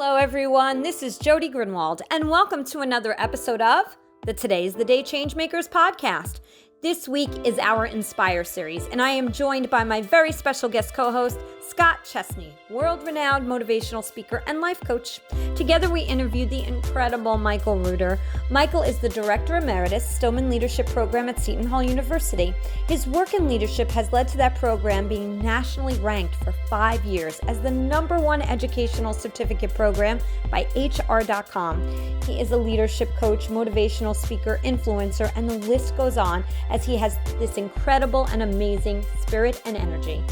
Hello, everyone. This is Jody Grunwald, and welcome to another episode of the Today's the Day Changemakers podcast. This week is our Inspire series, and I am joined by my very special guest co-host, Scott Chesney, world-renowned motivational speaker and life coach. Together, we interviewed the incredible Michael Reuter. Michael is the Director Emeritus, Stillman Leadership Program at Seton Hall University. His work in leadership has led to that program being nationally ranked for 5 years as the #1 educational certificate program by HR.com. He is a leadership coach, motivational speaker, influencer, and the list goes on, as he has this incredible and amazing spirit and energy.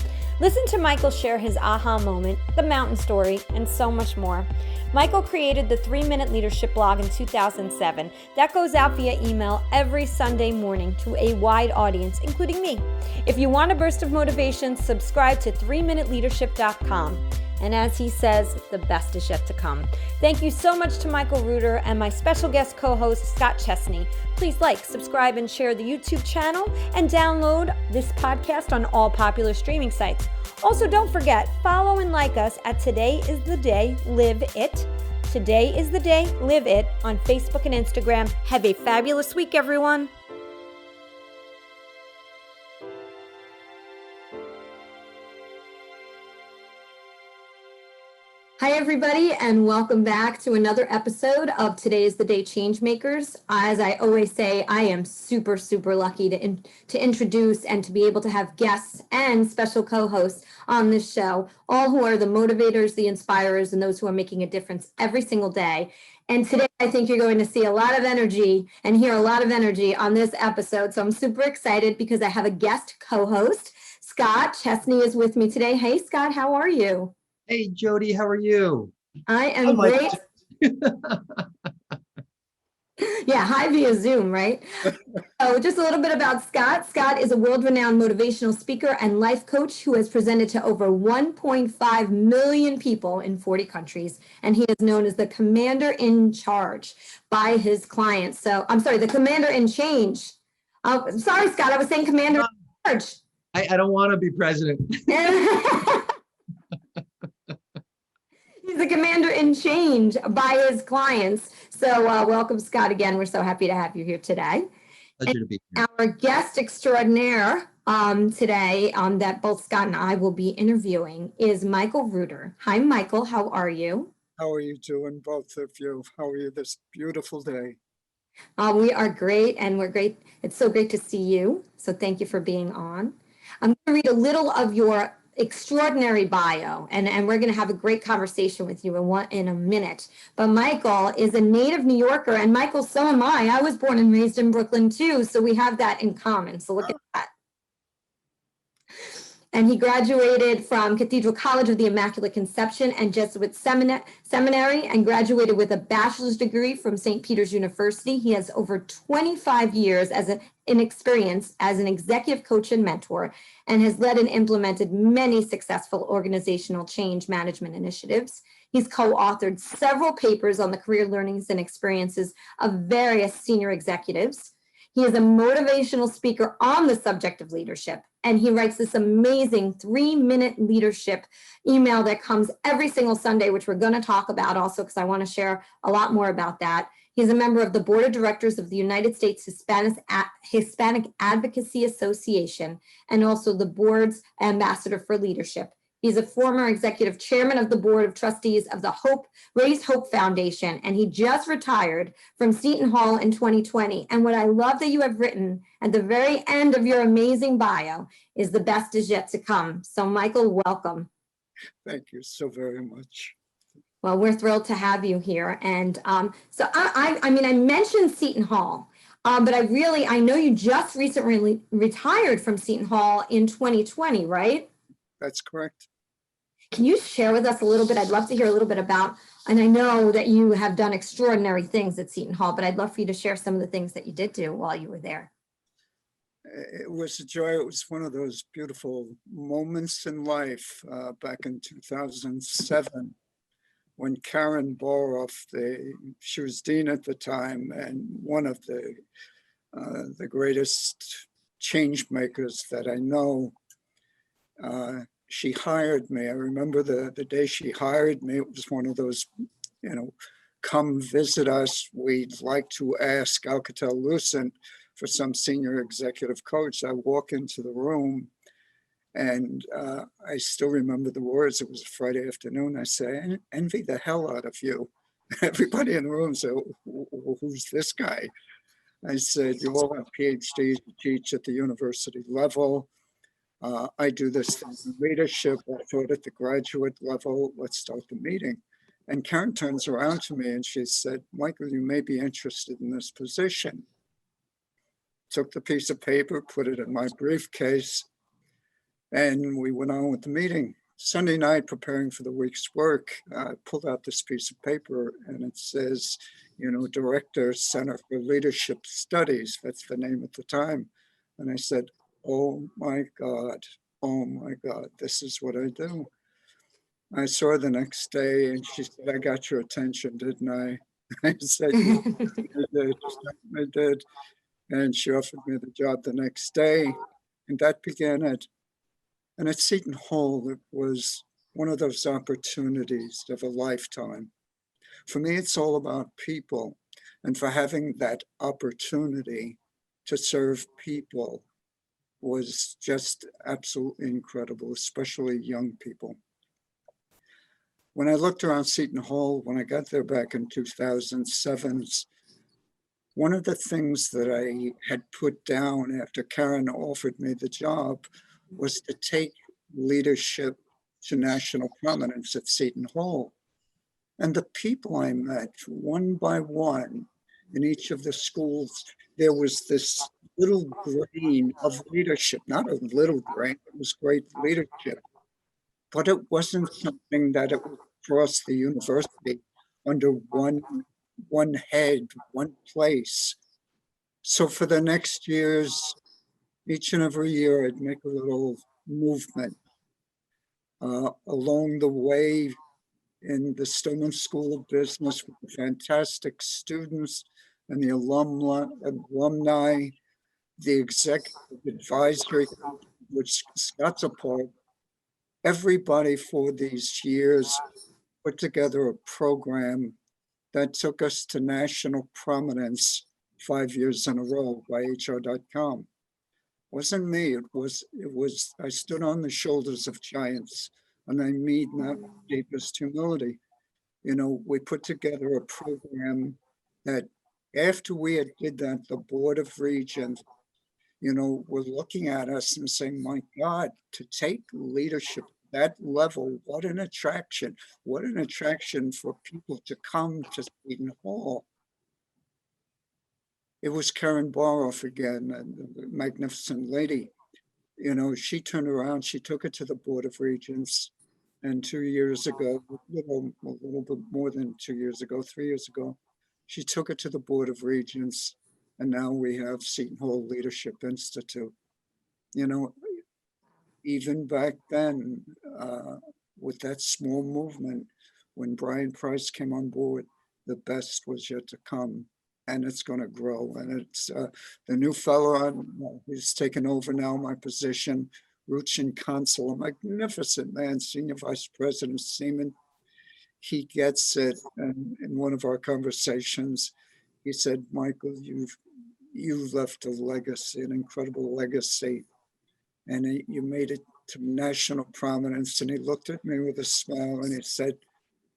Listen to Michael share his aha moment, the mountain story, and so much more. Michael created the 3-Minute Leadership blog in 2007. That goes out via email every Sunday morning to a wide audience, including me. If you want a burst of motivation, subscribe to 3minuteleadership.com. And as he says, the best is yet to come. Thank you so much to Michael Reuter and my special guest co-host, Scott Chesney. Please like, subscribe, and share the YouTube channel, and download this podcast on all popular streaming sites. Also, don't forget, follow and like us at Today is the Day, Live It. Today is the Day, Live It on Facebook and Instagram. Have a fabulous week, everyone. Hi, everybody, and welcome back to another episode of Today is the Day Changemakers. As I always say, I am super, super lucky to introduce and to be able to have guests and special co-hosts on this show, all who are the motivators, the inspirers, and those who are making a difference every single day. And today, I think you're going to see a lot of energy and hear a lot of energy on this episode. So I'm super excited because I have a guest co-host. Scott Chesney is with me today. Hey, Scott, how are you? Hey, Jody, how are you? I am great. Yeah, hi via Zoom, right? So just a little bit about Scott. Scott is a world-renowned motivational speaker and life coach who has presented to over 1.5 million people in 40 countries. And he is known as the commander in charge by his clients. So I'm sorry, the commander in change. Sorry, Scott, I was saying commander in charge. I don't want to be president. He's the commander in change by his clients. So welcome, Scott, again. We're so happy to have you here today. Pleasure to be here. Our guest extraordinaire today that both Scott and I will be interviewing is Michael Reuter. Hi, Michael. How are you? How are you doing, both of you? How are you this beautiful day? We are great, and we're great. It's so great to see you. So thank you for being on. I'm going to read a little of your extraordinary bio, and we're going to have a great conversation with you in a minute. But Michael is a native New Yorker, and Michael, so am I. I was born and raised in Brooklyn too, so we have that in common. So look at that. And he graduated from Cathedral College of the Immaculate Conception and Jesuit Seminary, and graduated with a bachelor's degree from St. Peter's University. He has over 25 years in experience as an executive coach and mentor, and has led and implemented many successful organizational change management initiatives. He's co-authored several papers on the career learnings and experiences of various senior executives. He is a motivational speaker on the subject of leadership, and he writes this amazing 3-minute leadership email that comes every single Sunday, which we're going to talk about also because I want to share a lot more about that. He's a member of the Board of Directors of the United States Hispanic Advocacy Association, and also the board's ambassador for leadership. He's a former executive chairman of the board of trustees of the Raise Hope Foundation, and he just retired from Seton Hall in 2020. And what I love that you have written at the very end of your amazing bio is the best is yet to come. So Michael, welcome. Thank you so very much. Well, we're thrilled to have you here. And so I mentioned Seton Hall, but I know you just recently retired from Seton Hall in 2020, right? That's correct. Can you share with us a little bit? I'd love to hear a little bit about, and I know that you have done extraordinary things at Seton Hall, but I'd love for you to share some of the things that you did do while you were there. It was a joy. It was one of those beautiful moments in life back in 2007 when Karen Boroff, she was dean at the time, and one of the greatest change makers that I know, she hired me. I remember the day she hired me. It was one of those come visit us. We'd like to ask Alcatel-Lucent for some senior executive coach. I walk into the room and I still remember the words. It was a Friday afternoon. I say, envy the hell out of you. Everybody in the room said, who's this guy? I said, you all have PhDs, you teach at the university level. I do this thing in leadership. I taught at the graduate level. Let's start the meeting. And Karen turns around to me and she said, Michael, you may be interested in this position. Took the piece of paper, put it in my briefcase, and we went on with the meeting. Sunday night, preparing for the week's work, I pulled out this piece of paper and it says, Director, Center for Leadership Studies. That's the name at the time. And I said, oh my God, this is what I do. I saw her the next day and she said, I got your attention, didn't I? I said, I did. And she offered me the job the next day. And that began it. And at Seton Hall, it was one of those opportunities of a lifetime. For me, it's all about people. And for having that opportunity to serve people was just absolutely incredible, especially young people. When I looked around Seton Hall, when I got there back in 2007, one of the things that I had put down after Karen offered me the job was to take leadership to national prominence at Seton Hall. And the people I met, one by one, in each of the schools, there was this little grain of leadership, not a little grain, it was great leadership. But it wasn't something that it was across the university under one head, one place. So for the next years, each and every year, I'd make a little movement. Along the way, in the Stillman School of Business with the fantastic students and the alumni, the executive advisory, which Scott's a part, everybody for these years put together a program that took us to national prominence 5 years in a row by HR.com. Wasn't me, it was, I stood on the shoulders of giants, and I mean that with deepest humility. We put together a program that after we had did that, the Board of Regents, were looking at us and saying, my God, to take leadership at that level, what an attraction for people to come to Seton Hall. It was Karen Boroff again, the magnificent lady. She turned around, she took it to the Board of Regents, and 2 years ago, a little bit more than 2 years ago, 3 years ago, she took it to the Board of Regents, and now we have Seton Hall Leadership Institute. Even back then, with that small movement, when Brian Price came on board, the best was yet to come. And it's going to grow. And it's the new fellow, he's taken over now my position, Ruchin Consul, a magnificent man, Senior Vice President Seaman. He gets it. And in one of our conversations, he said, Michael, you've left a legacy, an incredible legacy. And you made it to national prominence. And he looked at me with a smile and he said,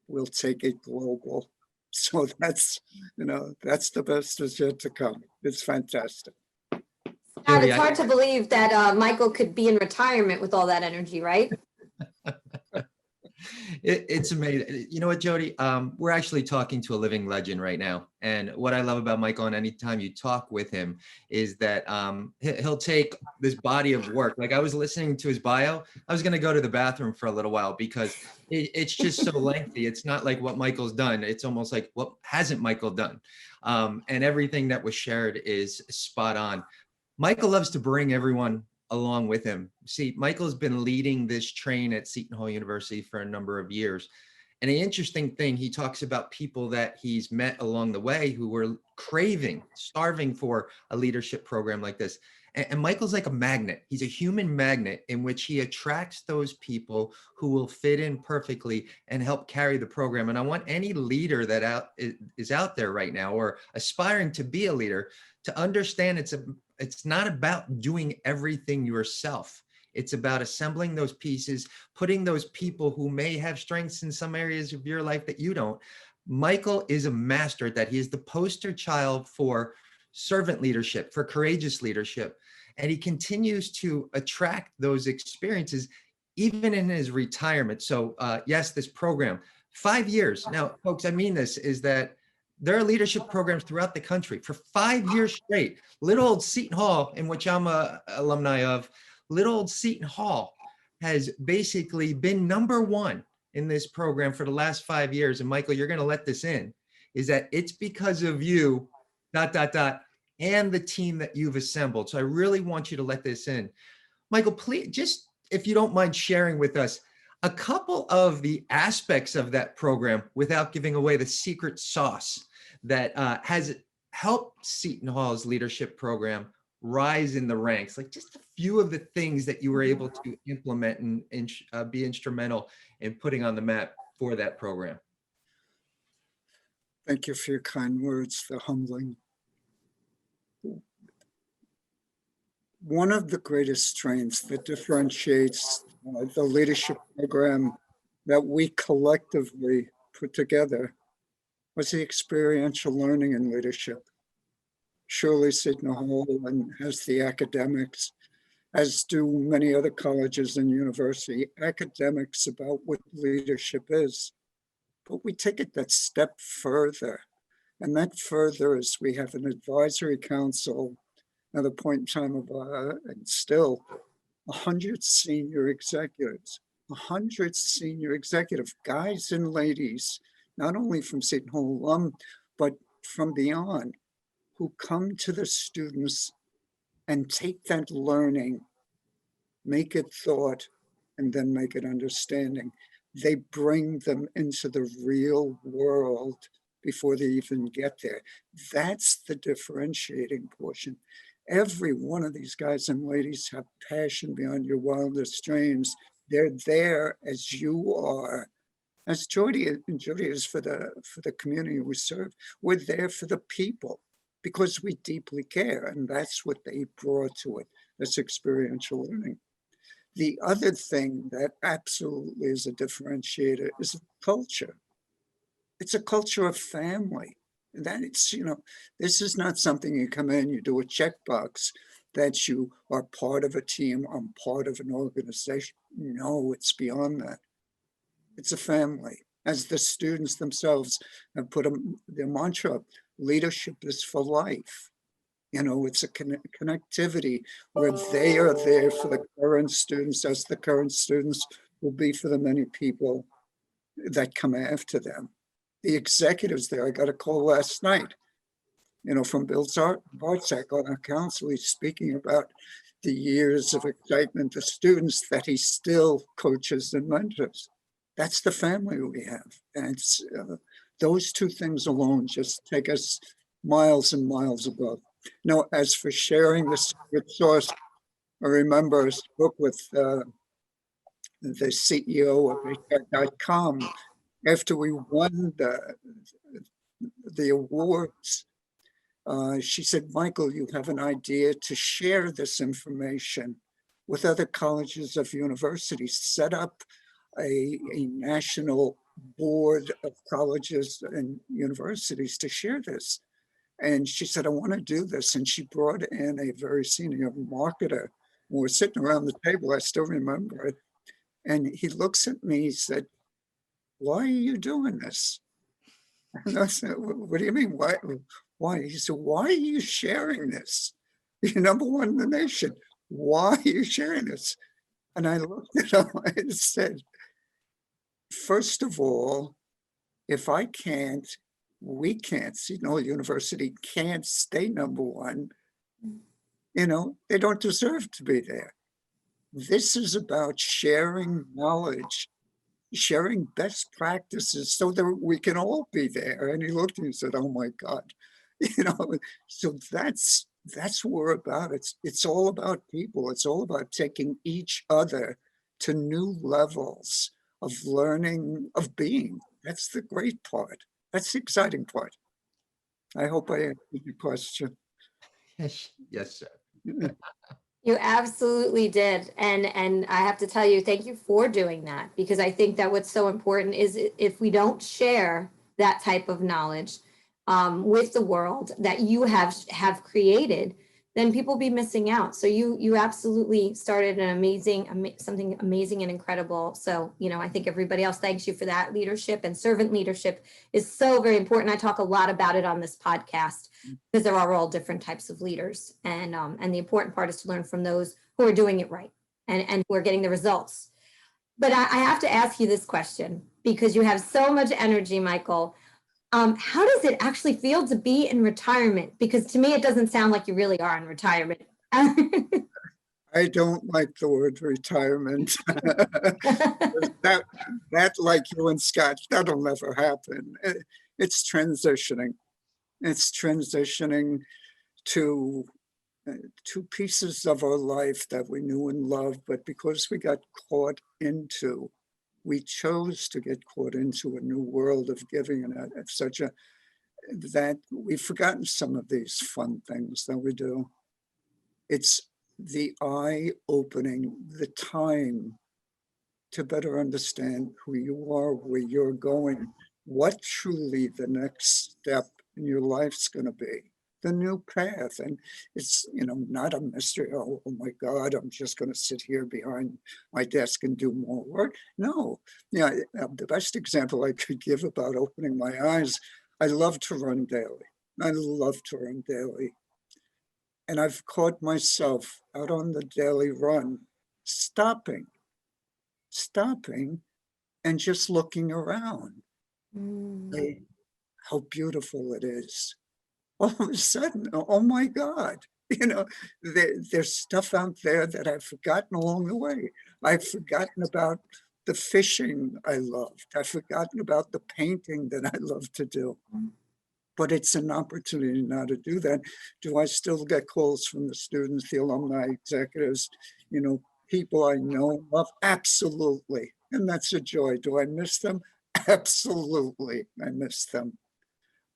we'll take it global. So that's the best is yet to come. It's fantastic. Scott, it's hard to believe that Michael could be in retirement with all that energy, right? It's amazing. You know what, Jody? We're actually talking to a living legend right now. And what I love about Michael, and anytime you talk with him, is that he'll take this body of work. Like I was listening to his bio, I was going to go to the bathroom for a little while because it's just so lengthy. It's not like what Michael's done. It's almost like what hasn't Michael done? And everything that was shared is spot on. Michael loves to bring everyone along with him. See, Michael's been leading this train at Seton Hall University for a number of years. And the interesting thing, he talks about people that he's met along the way who were starving for a leadership program like this. And Michael's like a magnet. He's a human magnet in which he attracts those people who will fit in perfectly and help carry the program. And I want any leader that is out there right now or aspiring to be a leader to understand it's not about doing everything yourself. It's about assembling those pieces, putting those people who may have strengths in some areas of your life that you don't. Michael is a master at that. He is the poster child for servant leadership, for courageous leadership. And he continues to attract those experiences even in his retirement. So yes, this program, 5 years. Now, folks, I mean this, is that there are leadership programs throughout the country for 5 years straight. Little old Seton Hall, in which I'm a alumni of, little old Seton Hall has basically been number one in this program for the last 5 years. And Michael, you're going to let this in, is that it's because of you, ... and the team that you've assembled. So I really want you to let this in. Michael, please, just if you don't mind sharing with us a couple of the aspects of that program without giving away the secret sauce that has helped Seton Hall's leadership program rise in the ranks, like just a few of the things that you were able to implement and be instrumental in putting on the map for that program. Thank you for your kind words. They're humbling. One of the greatest strengths that differentiates the leadership program that we collectively put together was the experiential learning in leadership. Surely Seton Hall has the academics, as do many other colleges and university, academics about what leadership is. But we take it that step further. And that further is we have an advisory council at the point in time of, and still, 100 senior executives, 100 senior executive guys and ladies, not only from Seton Hall alum, but from beyond, who come to the students and take that learning, make it thought, and then make it understanding. They bring them into the real world before they even get there. That's the differentiating portion. Every one of these guys and ladies have passion beyond your wildest dreams. They're there as you are, as Jody is for the community we serve. We're there for the people because we deeply care, and that's what they brought to it. This experiential learning. The other thing that absolutely is a differentiator is culture. It's a culture of family. That it's, this is not something you come in, you do a checkbox that you are part of a team, I'm part of an organization. No, it's beyond that. It's a family. As the students themselves have put their mantra, leadership is for life. It's a connectivity where they are there for the current students as the current students will be for the many people that come after them. The executives there, I got a call last night, from Bill Bartzak on our council. He's speaking about the years of excitement, the students that he still coaches and mentors. That's the family we have. And it's those two things alone just take us miles and miles above. Now, as for sharing the secret sauce, I remember I spoke with the CEO of HR.com after we won the awards. She said, Michael, you have an idea to share this information with other colleges of universities, set up a national board of colleges and universities to share this. And she said, I want to do this. And she brought in a very senior marketer. We were sitting around the table, I still remember it. And he looks at me, he said, why are you doing this? And I said, what do you mean? Why? He said, why are you sharing this? You're number one in the nation. Why are you sharing this? And I looked at him and said, first of all, if I can't, we can't, Seton Hall University can't stay number one, they don't deserve to be there. This is about sharing knowledge, sharing best practices so that we can all be there. And he looked and he said, oh my God, so that's that's what we're about. It's all about people. It's all about taking each other to new levels of learning, of being. That's the great part. That's the exciting part. I hope I answered your question. Yes, sir. You absolutely did. And I have to tell you, thank you for doing that, because I think that what's so important is if we don't share that type of knowledge with the world that you have created, then people will be missing out. So you absolutely started an something amazing and incredible. So, I think everybody else thanks you for that. Leadership and servant leadership is so very important. I talk a lot about it on this podcast because there are all different types of leaders. And the important part is to learn from those who are doing it right and who are getting the results. But I have to ask you this question because you have so much energy, Michael. How does it actually feel to be in retirement? Because to me, it doesn't sound like you really are in retirement. I don't like the word retirement. that like you and Scott, that'll never happen. It's transitioning. It's transitioning to two pieces of our life that we knew and loved, but because we got caught into, we chose to get caught into a new world of giving, and that we've forgotten some of these fun things that we do. It's the eye-opening, the time to better understand who you are, where you're going, what truly the next step in your life's going to be, the new path. And it's, not a mystery. Oh my God, I'm just going to sit here behind my desk and do more work. No, the best example I could give about opening my eyes, I love to run daily. I love to run daily. And I've caught myself out on the daily run, stopping and just looking around. How beautiful it is. All of a sudden, oh my God, there's stuff out there that I've forgotten along the way. I've forgotten about the fishing I loved. I've forgotten about the painting that I love to do. But it's an opportunity now to do that. Do I still get calls from the students, the alumni, executives, people I know and love? Absolutely. And that's a joy. Do I miss them? Absolutely. I miss them.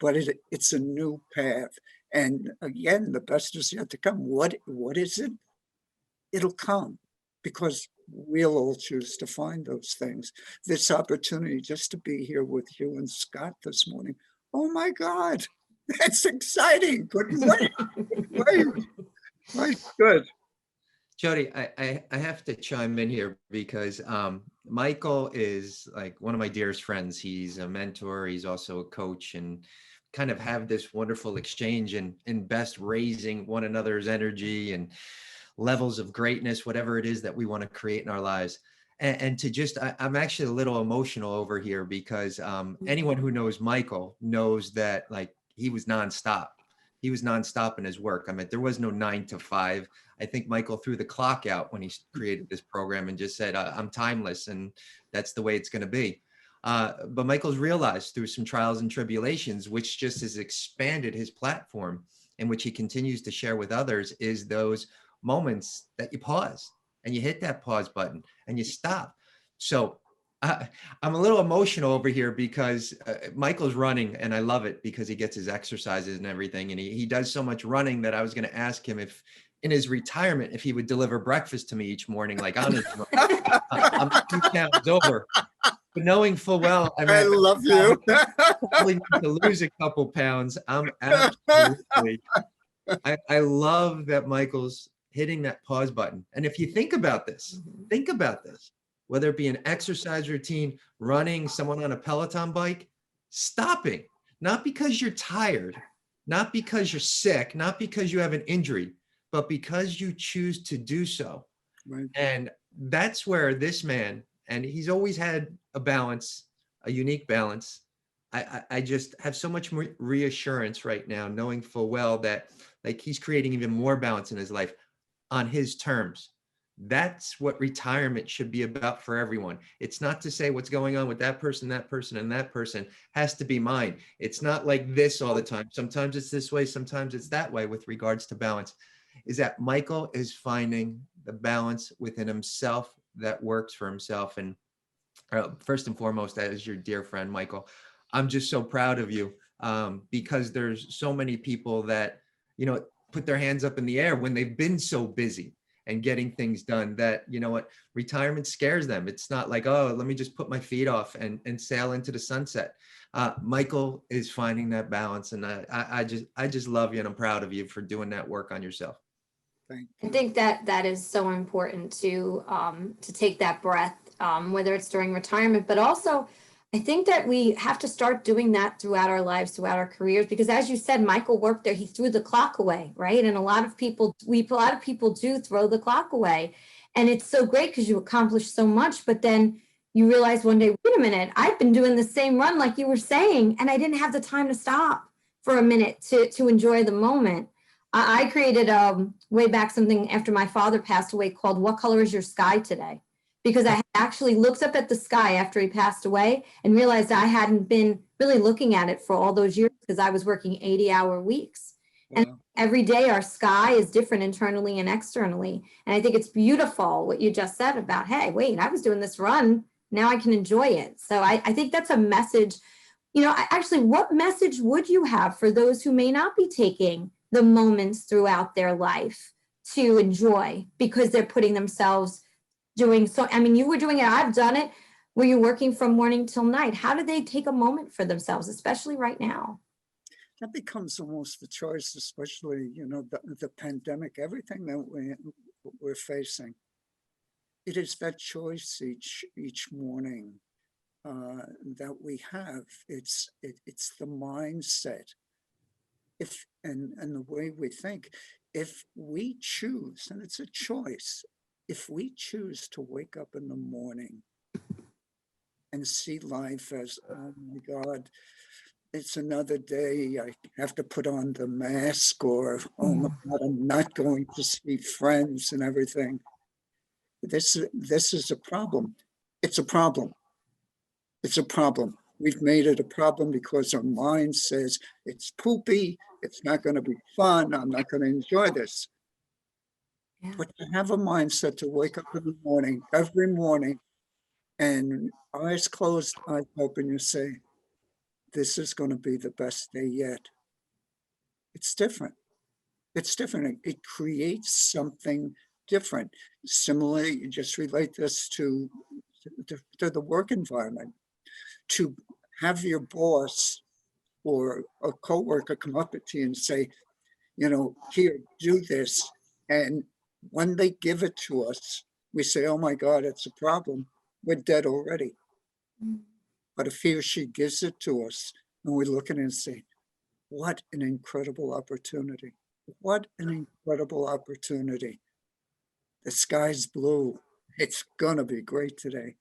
But it's a new path. And again, the best is yet to come. What is it? It'll come because we'll all choose to find those things. This opportunity just to be here with you and Scott this morning. Oh my God, that's exciting. Good morning. Good. Jody, I have to chime in here because Michael is like one of my dearest friends. He's a mentor. He's also a coach, and kind of have this wonderful exchange and best raising one another's energy and levels of greatness, whatever it is that we want to create in our lives. And to just, I'm actually a little emotional over here because anyone who knows Michael knows that like he was nonstop. He was nonstop in his work. I mean, there was no 9 to 5. I think Michael threw the clock out when he created this program and just said, I'm timeless and that's the way it's going to be. But Michael's realized through some trials and tribulations, which just has expanded his platform and which he continues to share with others, is those moments that you pause and you hit that pause button and you stop. So I'm a little emotional over here because Michael's running and I love it because he gets his exercises and everything. And he does so much running that I was going to ask him if in his retirement, if he would deliver breakfast to me each morning, like on his I'm 2 pounds over. But knowing full well, I love you. Probably need to lose a couple pounds. I'm absolutely. I love that Michael's hitting that pause button. And if you think about this, whether it be an exercise routine, running, someone on a Peloton bike, stopping, not because you're tired, not because you're sick, not because you have an injury, but because you choose to do so. Right. And that's where this man, and he's always had a balance, a unique balance. I just have so much more reassurance right now, knowing full well that like he's creating even more balance in his life on his terms, That's what retirement should be about for everyone. It's not to say what's going on with that person, and that person has to be mine. It's not like this all the time. Sometimes it's this way, sometimes it's that way with regards to balance. Is that Michael is finding the balance within himself that works for himself. And first and foremost, that is your dear friend, Michael. I'm just so proud of you, because there's so many people that, put their hands up in the air when they've been so busy and getting things done that, retirement scares them. It's not like, oh, let me just put my feet off and sail into the sunset. Michael is finding that balance. And I just love you, and I'm proud of you for doing that work on yourself. Thank I you. think that is so important to take that breath, whether it's during retirement, but also I think that we have to start doing that throughout our lives, throughout our careers, because as you said, Michael worked there, he threw the clock away, right? And a lot of people do throw the clock away. And it's so great because you accomplish so much, but then you realize one day, wait a minute, I've been doing the same run like you were saying, and I didn't have the time to stop for a minute to enjoy the moment. I created way back something after my father passed away called "What Color Is Your Sky Today?" Because I had actually looked up at the sky after he passed away and realized I hadn't been really looking at it for all those years because I was working 80-hour weeks. Wow. And every day our sky is different internally and externally. And I think it's beautiful what you just said about, hey, wait, I was doing this run. Now I can enjoy it. So I think that's a message. Actually, what message would you have for those who may not be taking the moments throughout their life to enjoy because they're putting themselves doing so? I mean, you were doing it, I've done it, where you're working from morning till night. How do they take a moment for themselves, especially right now? That becomes almost the choice, especially, the pandemic, everything that we're facing. It is that choice each morning that we have. It's the mindset. And the way we think, if we choose, and it's a choice, if we choose to wake up in the morning and see life as, oh my God, it's another day, I have to put on the mask, or, oh my God, I'm not going to see friends and everything. This is a problem. It's a problem. It's a problem. We've made it a problem because our mind says it's poopy, it's not going to be fun, I'm not going to enjoy this. Yeah. But to have a mindset to wake up in the morning, every morning, and eyes closed, eyes open, you say, this is going to be the best day yet. It's different. It's different. It creates something different. Similarly, you just relate this to the work environment. To have your boss or a coworker come up to you and say, here, do this. And when they give it to us, we say, oh my God, it's a problem. We're dead already. But if he or she gives it to us and we look at it and say, what an incredible opportunity. What an incredible opportunity. The sky's blue. It's gonna be great today.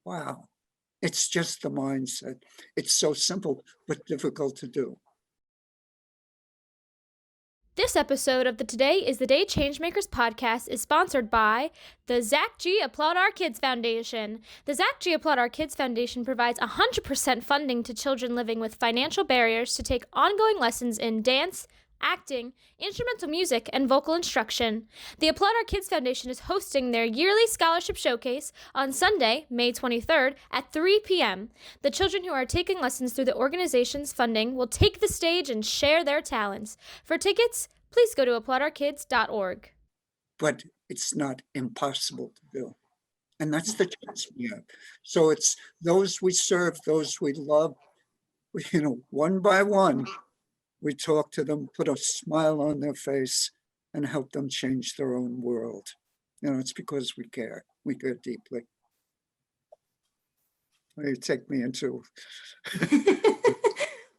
Wow. It's just the mindset. It's so simple, but difficult to do. This episode of the Today is the Day Changemakers podcast is sponsored by the Zach G. Applaud Our Kids Foundation. The Zach G. Applaud Our Kids Foundation provides 100% funding to children living with financial barriers to take ongoing lessons in dance, acting, instrumental music, and vocal instruction. The Applaud Our Kids Foundation is hosting their yearly scholarship showcase on Sunday, May 23rd at 3 p.m. The children who are taking lessons through the organization's funding will take the stage and share their talents. For tickets, please go to applaudourkids.org. But it's not impossible to do. And that's the chance we have. So it's those we serve, those we love, one by one, we talk to them, put a smile on their face, and help them change their own world. It's because we care. We care deeply. You take me into.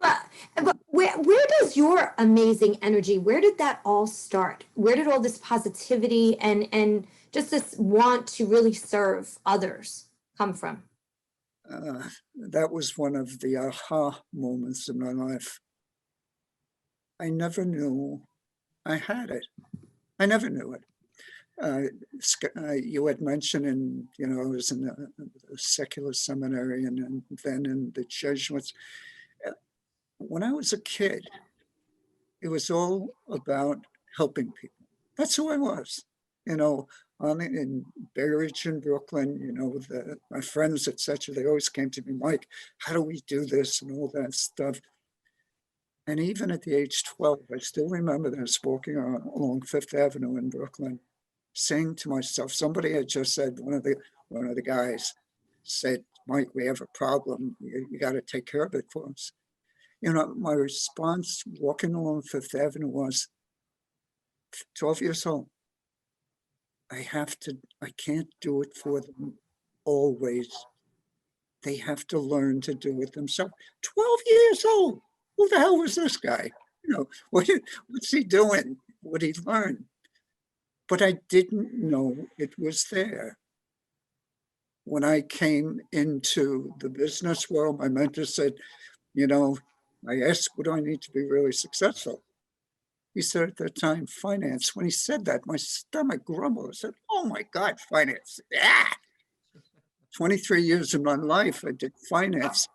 But where does your amazing energy, where did that all start? Where did all this positivity and just this want to really serve others come from? That was one of the aha moments in my life. I never knew I had it. I never knew it. You had mentioned I was in a secular seminary and then in the Jesuits. When I was a kid, it was all about helping people. That's who I was. In Bay Ridge in Brooklyn, my friends, etc., they always came to me, Mike, how do we do this and all that stuff. And even at the age 12, I still remember that I was walking along Fifth Avenue in Brooklyn, saying to myself, somebody had just said, one of the guys said, Mike, we have a problem. You got to take care of it for us. My response walking along Fifth Avenue was 12 years old. I can't do it for them always. They have to learn to do it themselves. 12 years old. Who the hell was this guy? What's he doing? What he learned? But I didn't know it was there. When I came into the business world, my mentor said, I asked, what do I need to be really successful? He said at that time, finance. When he said that, my stomach grumbled. I said, oh my God, finance. 23 years of my life, I did finance.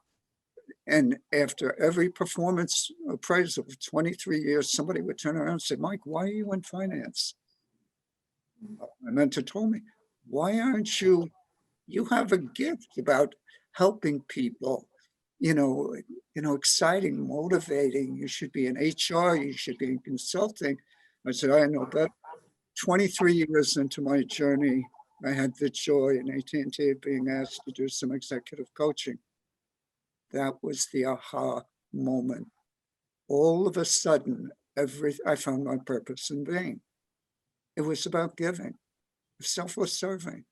And after every performance appraisal of 23 years, somebody would turn around and say, Mike, why are you in finance? My mentor told me, why aren't you have a gift about helping people, exciting, motivating. You should be in HR, you should be in consulting. I said, I know that. 23 years into my journey, I had the joy in AT&T of being asked to do some executive coaching. That was the aha moment. All of a sudden, I found my purpose in being. It was about giving, selfless serving.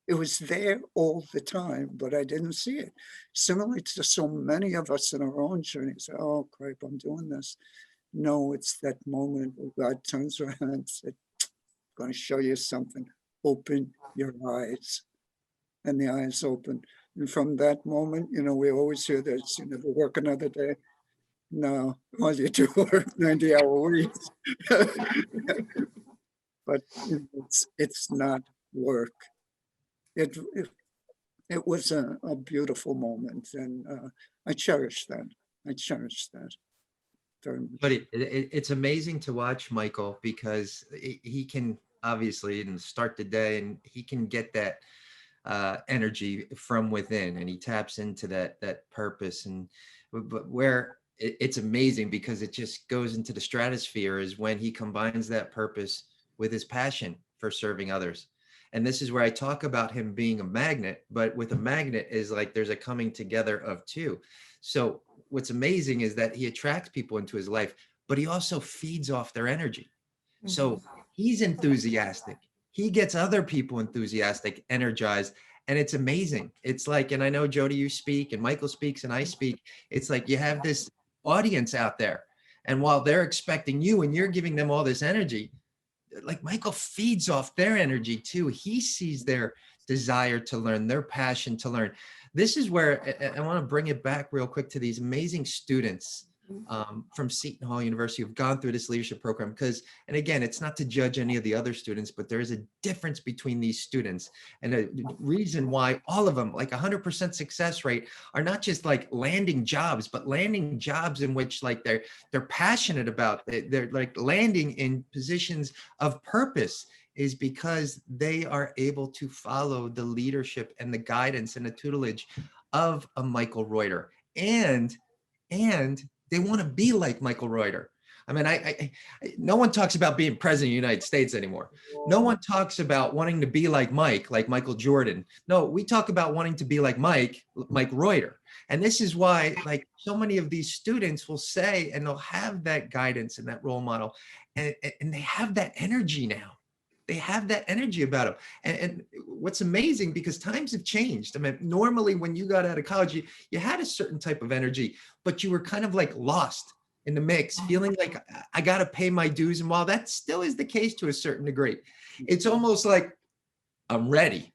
It was there all the time, but I didn't see it. Similarly to so many of us in our own journeys, oh, crap, I'm doing this. No, it's that moment where God turns around and said, I'm going to show you something. Open your eyes. And the eyes open. And from that moment, we always hear this, you never work another day. No, all you do work 90-hour weeks. But it's not work. It was a beautiful moment, and I cherish that. Very much. But it's amazing to watch Michael, because he can obviously start the day, and he can get that energy from within, and he taps into that purpose. But where it's amazing, because it just goes into the stratosphere, is when he combines that purpose with his passion for serving others. And this is where I talk about him being a magnet, but with a magnet is like there's a coming together of two. So what's amazing is that he attracts people into his life, but he also feeds off their energy. Mm-hmm. So he's enthusiastic. He gets other people enthusiastic, energized, and it's amazing. It's like, and I know Jody, you speak, and Michael speaks, and I speak. It's like you have this audience out there, and while they're expecting you and you're giving them all this energy, like Michael feeds off their energy too. He sees their desire to learn, their passion to learn. This is where I want to bring it back real quick to these amazing students from Seton Hall University who've gone through this leadership program. And again, it's not to judge any of the other students, but there is a difference between these students. And a reason why all of them, like 100% success rate, are not just like landing jobs, but landing jobs in which like they're passionate about. They're like landing in positions of purpose, is because they are able to follow the leadership and the guidance and the tutelage of a Michael Reuter. And they want to be like Michael Reuter. I mean, I no one talks about being president of the United States anymore. No one talks about wanting to be like Michael Jordan. No, we talk about wanting to be like Mike Reuter. And this is why, like, so many of these students will say, and they'll have that guidance and that role model, and they have that energy now. They have that energy about them. And what's amazing, because times have changed. I mean, normally when you got out of college, you had a certain type of energy, but you were kind of like lost in the mix, feeling like I got to pay my dues. And while that still is the case to a certain degree, it's almost like I'm ready.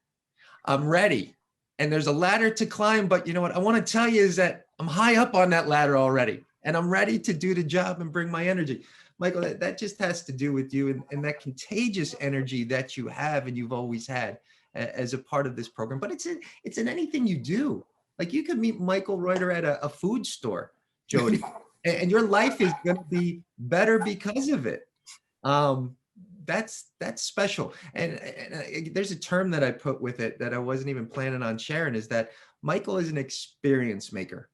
And there's a ladder to climb. But you know what I want to tell you is that I'm high up on that ladder already, and I'm ready to do the job and bring my energy. Michael, that just has to do with you and that contagious energy that you have and you've always had as a part of this program. But it's in anything you do. Like you could meet Michael Reuter at a food store, Jody, and your life is going to be better because of it. That's special. And there's a term that I put with it that I wasn't even planning on sharing, is that Michael is an experience maker.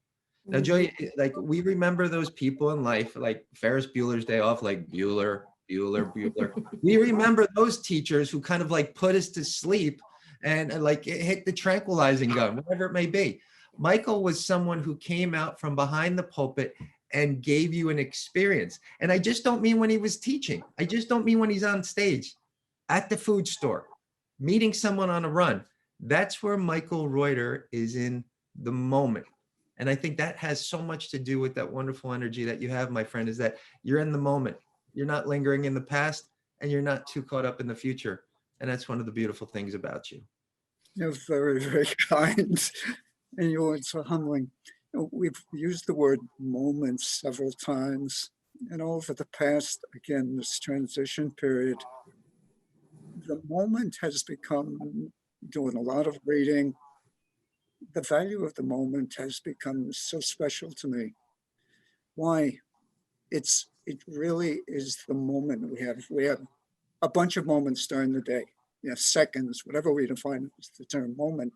Now, Joey, like we remember those people in life, like Ferris Bueller's Day Off, like Bueller. We remember those teachers who kind of like put us to sleep and like hit the tranquilizing gun, whatever it may be. Michael was someone who came out from behind the pulpit and gave you an experience. And I just don't mean when he was teaching. I just don't mean when he's on stage, at the food store, meeting someone on a run. That's where Michael Reuter is in the moment. And I think that has so much to do with that wonderful energy that you have, my friend, is that you're in the moment. You're not lingering in the past and you're not too caught up in the future. And that's one of the beautiful things about you. You're very, very kind. And you're so humbling. We've used the word moments several times. And over the past, again, this transition period, the moment has become, doing a lot of reading, the value of the moment has become so special to me. Why? It really is the moment we have. We have a bunch of moments during the day, seconds, whatever we define as the term moment.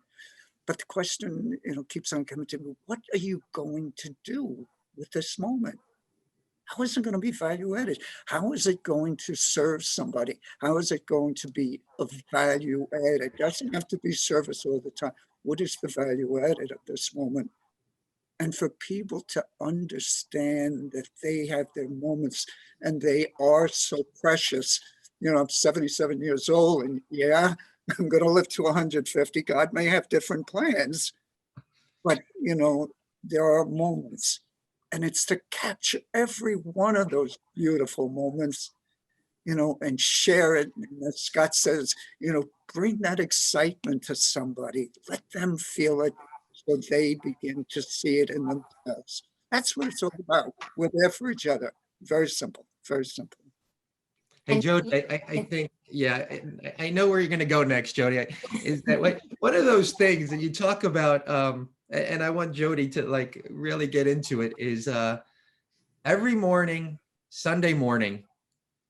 But the question, keeps on coming to me, what are you going to do with this moment? How is it going to be value added? How is it going to serve somebody? How is it going to be of value added? It doesn't have to be service all the time. What is the value added of this moment? And for people to understand that they have their moments and they are so precious. I'm 77 years old and I'm going to live to 150. God may have different plans, but there are moments, and it's to capture every one of those beautiful moments, and share it. And as Scott says, bring that excitement to somebody, let them feel it so they begin to see it in themselves. That's what it's all about. We're there for each other. Very simple, very simple. Hey, Jody, I think, I know where you're going to go next, Jody. Is that one of those things that you talk about, and I want Jody to like really get into it, is every morning, Sunday morning,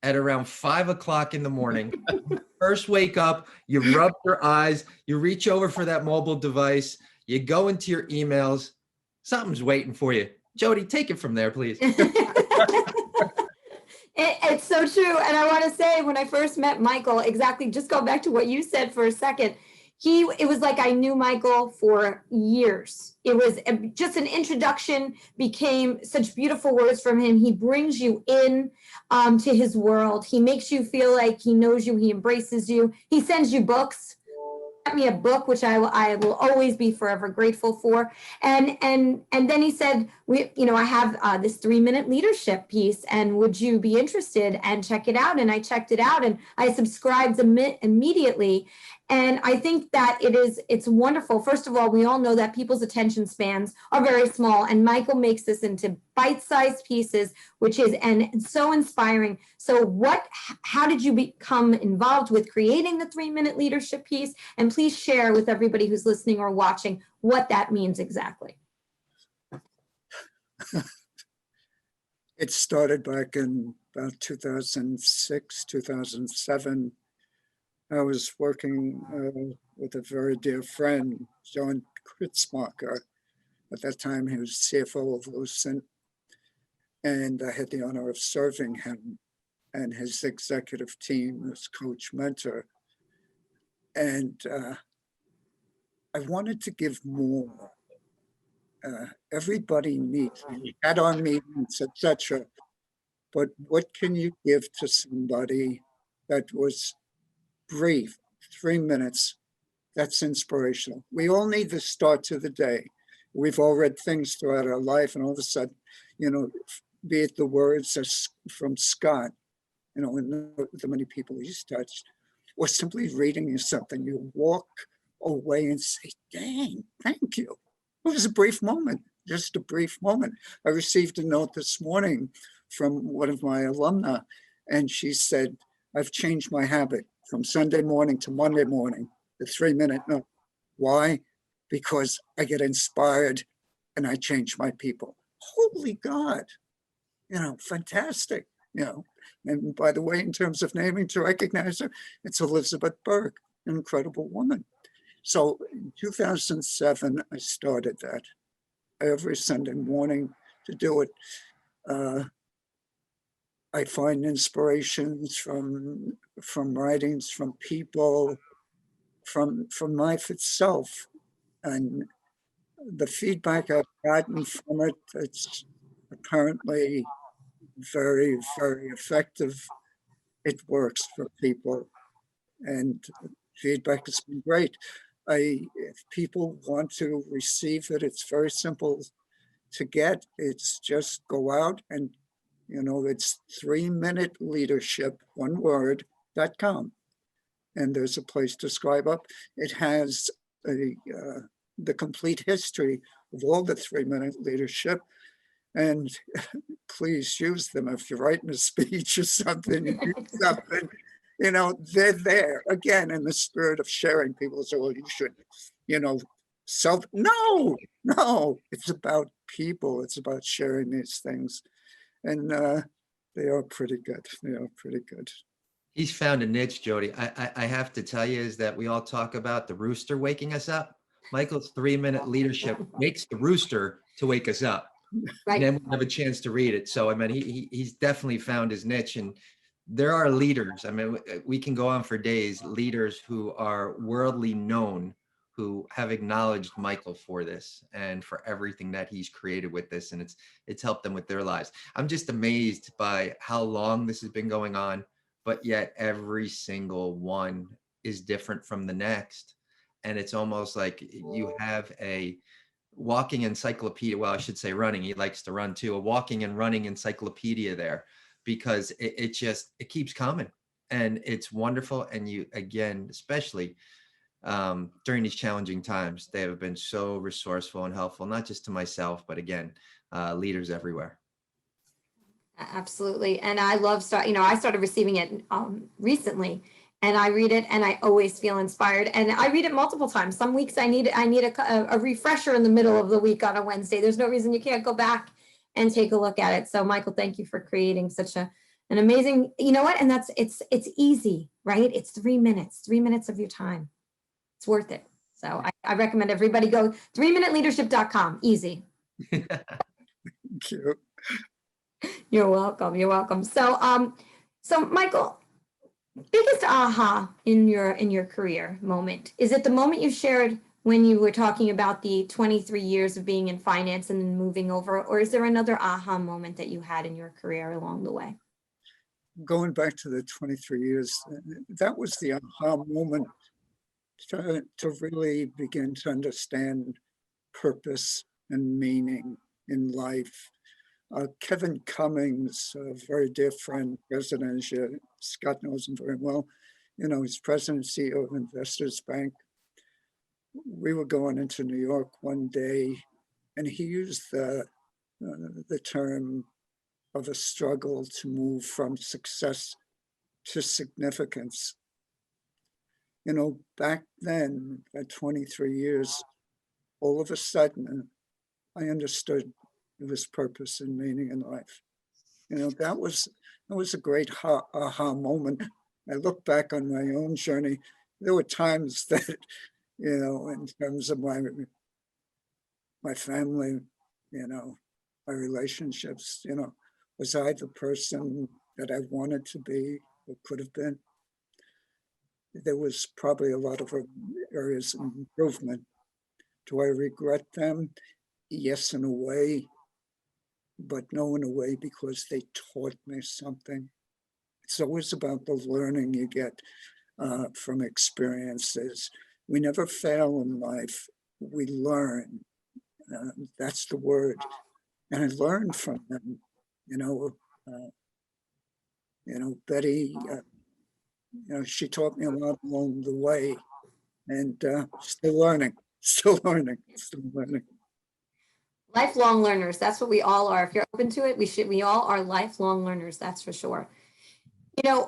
at around 5 o'clock in the morning, first wake up, you rub your eyes, you reach over for that mobile device, you go into your emails, something's waiting for you. Jody, take it from there, please. It's so true. And I want to say, when I first met Michael, exactly, just go back to what you said for a second. It was like I knew Michael for years. It was just an introduction, became such beautiful words from him. He brings you in to his world. He makes you feel like he knows you. He embraces you. He sends you books. Me a book, which I will always be forever grateful for. And then he said, I have this 3-minute leadership piece, and would you be interested and check it out? And I checked it out and I subscribed immediately. And I think that it's wonderful. First of all, we all know that people's attention spans are very small, and Michael makes this into bite-sized pieces, which is and so inspiring. So how did you become involved with creating the 3-minute leadership piece? And please share with everybody who's listening or watching what that means exactly. It started back in about 2006, 2007. I was working with a very dear friend, John Kritzmacher. At that time, he was CFO of Lucent, and I had the honor of serving him and his executive team as coach mentor. And I wanted to give more. Everybody needs, we had our meetings, etc. But what can you give to somebody that was brief, 3 minutes? That's inspirational. We all need the start to the day. We've all read things throughout our life, and all of a sudden, be it the words from Scott, and the many people he's touched, or simply reading you something, you walk away and say, dang, thank you. It was a brief moment, just a brief moment. I received a note this morning from one of my alumna, and she said, I've changed my habit from Sunday morning to Monday morning, the 3-minute no. Why? Because I get inspired and I change my people. Holy God, fantastic, And by the way, in terms of naming, to recognize her, it's Elizabeth Berg, an incredible woman. So in 2007, I started that every Sunday morning to do it. I find inspirations from writings, from people, from life itself. And the feedback I've gotten from it, it's apparently very, very effective. It works for people, and feedback has been great. If people want to receive it, it's very simple to get. It's just go out and, it's 3-minute leadership, one word.com. And there's a place to subscribe up. It has the complete history of all the 3-minute leadership. And please use them if you're writing a speech or something, they're there again in the spirit of sharing. People say, well, you should, no, it's about people. It's about sharing these things. And they are pretty good. He's found a niche, Jody. I have to tell you is that we all talk about the rooster waking us up. Michael's 3-minute leadership makes the rooster to wake us up. Right. And then we have a chance to read it. So, I mean, he's definitely found his niche. And there are leaders. I mean, we can go on for days, leaders who are worldly known, who have acknowledged Michael for this and for everything that he's created with this. And it's helped them with their lives. I'm just amazed by how long this has been going on, but yet every single one is different from the next. And it's almost like you have a walking encyclopedia. Well, I should say running. He likes to run too. A walking and running encyclopedia there, because it keeps coming, and it's wonderful. And you, again, especially during these challenging times, they have been so resourceful and helpful, not just to myself, but again, leaders everywhere. Absolutely. And I love, I started receiving it recently, and I read it and I always feel inspired, and I read it multiple times. Some weeks I need a refresher in the middle of the week on a Wednesday. There's no reason you can't go back and take a look at it. So Michael, thank you for creating such an amazing, and it's easy, right? It's 3 minutes of your time. It's worth it. So I recommend everybody go 3minuteleadership.com. Easy. Thank you. You're welcome. So Michael, biggest aha in your career moment, is it the moment you shared when you were talking about the 23 years of being in finance and then moving over, or is there another aha moment that you had in your career along the way? Going back to the 23 years, that was the aha moment to really begin to understand purpose and meaning in life. Kevin Cummings, a very dear friend, president, Scott knows him very well. He's president and CEO of Investors Bank. We were going into New York one day, and he used the term of a struggle to move from success to significance. Back then, at 23 years, all of a sudden, I understood it was purpose and meaning in life. That was a great aha moment. I look back on my own journey. There were times that, in terms of my family, my relationships, was I the person that I wanted to be or could have been? There was probably a lot of areas of improvement. Do I regret them? Yes, in a way, but no, in a way, because they taught me something. It's always about the learning you get from experiences. We never fail in life. We learn. That's the word. And I learned from them. Betty, she taught me a lot along the way, and still learning. Lifelong learners. That's what we all are. If you're open to it, we all are lifelong learners. That's for sure.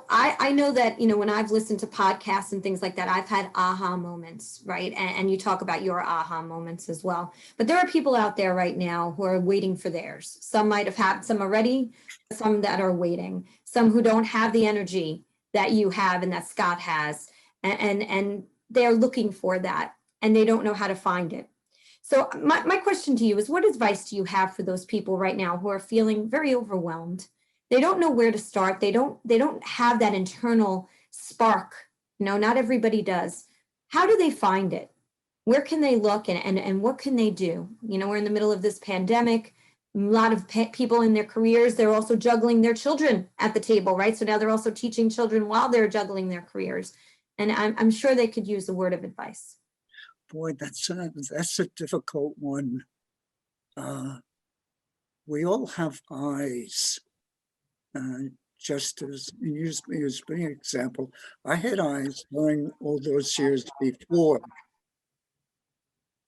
I know that, when I've listened to podcasts and things like that, I've had aha moments, right? And you talk about your aha moments as well. But there are people out there right now who are waiting for theirs. Some might have had some already, some that are waiting, some who don't have the energy that you have and that Scott has. And they're looking for that and they don't know how to find it. So my question to you is, what advice do you have for those people right now who are feeling very overwhelmed? They don't know where to start. They don't have that internal spark. Not everybody does. How do they find it? Where can they look and what can they do? We're in the middle of this pandemic. A lot of people in their careers, they're also juggling their children at the table, right? So now they're also teaching children while they're juggling their careers. And I'm sure they could use a word of advice. Boy, that's a difficult one. We all have eyes. Just as you use me as an example, I had eyes during all those years before,